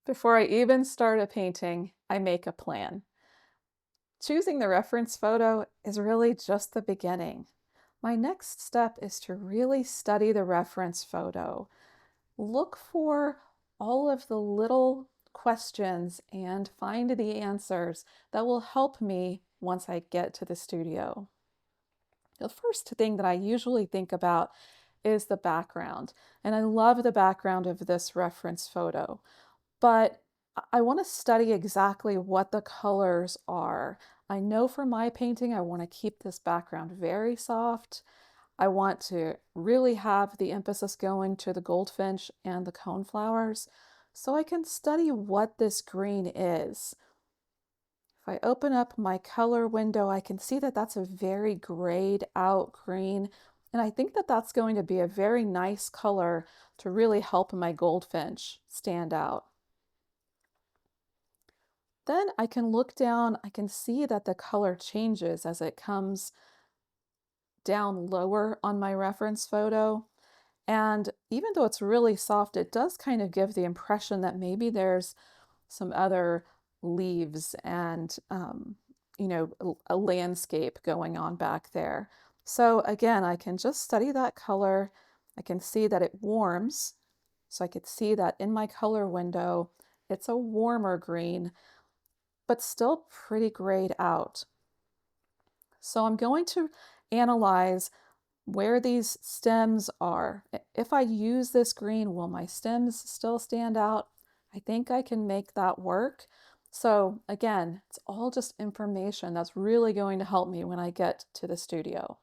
Before I even start a painting, I make a plan. Choosing the reference photo is really just the beginning. My next step is to really study the reference photo. Look for all of the little questions and find the answers that will help me once I get to the studio. The first thing that I usually think about is the background, and I love the background of this reference photo. But I want to study exactly what the colors are. I know for my painting, I want to keep this background very soft. I want to really have the emphasis going to the goldfinch and the coneflowers so I can study what this green is. If I open up my color window, I can see that that's a very grayed out green. And I think that that's going to be a very nice color to really help my goldfinch stand out. Then I can look down, I can see that the color changes as it comes down lower on my reference photo. And even though it's really soft, it does kind of give the impression that maybe there's some other leaves and, a landscape going on back there. So again, I can just study that color. I can see that it warms. So I could see that in my color window, it's a warmer green but still pretty grayed out. So I'm going to analyze where these stems are. If I use this green, will my stems still stand out? I think I can make that work. So again, it's all just information that's really going to help me when I get to the studio.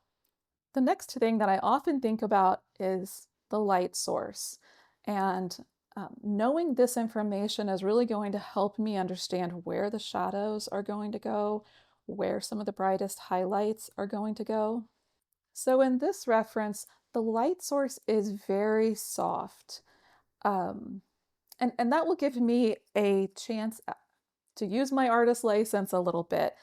The next thing that I often think about is the light source. And knowing this information is really going to help me understand where the shadows are going to go, where some of the brightest highlights are going to go. So in this reference, the light source is very soft. Um, and that will give me a chance to use my artist license a little bit.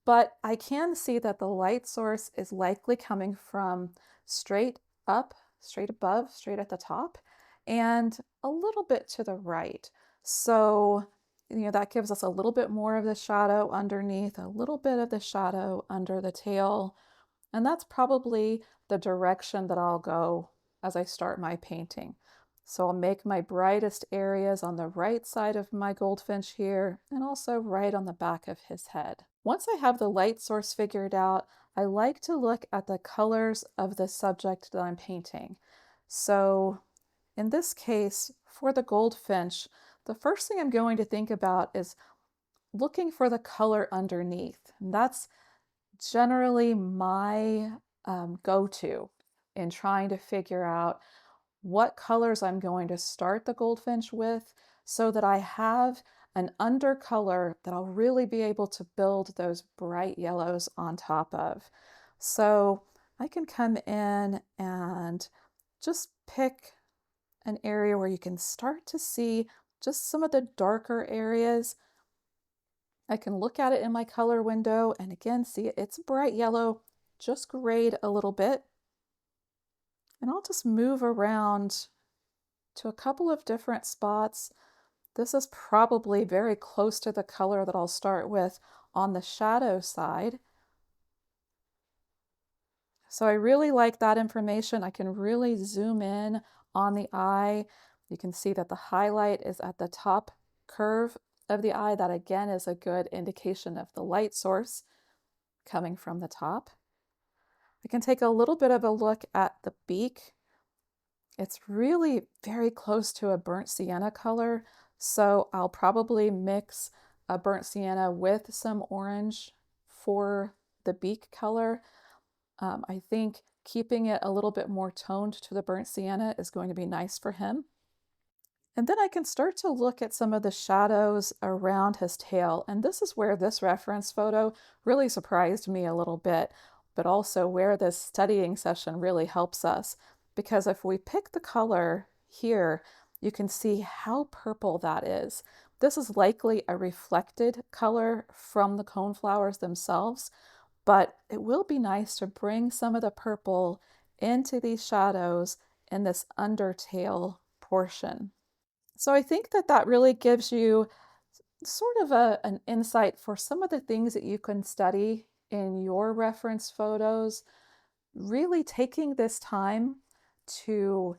But I can see that the light source is likely coming from straight up, straight above, straight at the top, and a little bit to the right. So, that gives us a little bit more of the shadow underneath, a little bit of the shadow under the tail, and that's probably the direction that I'll go as I start my painting. So I'll make my brightest areas on the right side of my goldfinch here, and also right on the back of his head. Once I have the light source figured out, I like to look at the colors of the subject that I'm painting. So in this case, for the goldfinch, the first thing I'm going to think about is looking for the color underneath. And that's generally my go-to in trying to figure out what colors I'm going to start the goldfinch with so that I have an undercolor that I'll really be able to build those bright yellows on top of. So I can come in and just pick an area where you can start to see just some of the darker areas. I can look at it in my color window and again see it's bright yellow, just grayed a little bit. And I'll just move around to a couple of different spots. This is probably very close to the color that I'll start with on the shadow side. So I really like that information. I can really zoom in on the eye. You can see that the highlight is at the top curve of the eye. That again is a good indication of the light source coming from the top. I can take a little bit of a look at the beak. It's really very close to a burnt sienna color, so I'll probably mix a burnt sienna with some orange for the beak color. I think keeping it a little bit more toned to the burnt sienna is going to be nice for him. And then I can start to look at some of the shadows around his tail. And this is where this reference photo really surprised me a little bit, but also where this studying session really helps us. Because if we pick the color here, you can see how purple that is. This is likely a reflected color from the coneflowers themselves, but it will be nice to bring some of the purple into these shadows in this undertail portion. So I think that that really gives you sort of an insight for some of the things that you can study in your reference photos, really taking this time to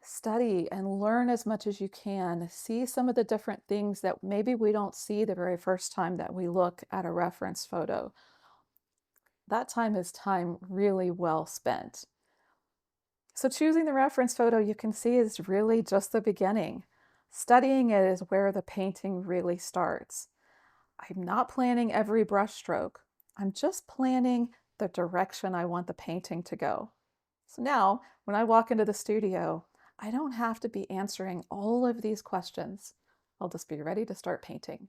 study and learn as much as you can. See some of the different things that maybe we don't see the very first time that we look at a reference photo. That time is time really well spent. So choosing the reference photo you can see is really just the beginning. Studying it is where the painting really starts. I'm not planning every brushstroke. I'm just planning the direction I want the painting to go. So now, when I walk into the studio, I don't have to be answering all of these questions. I'll just be ready to start painting.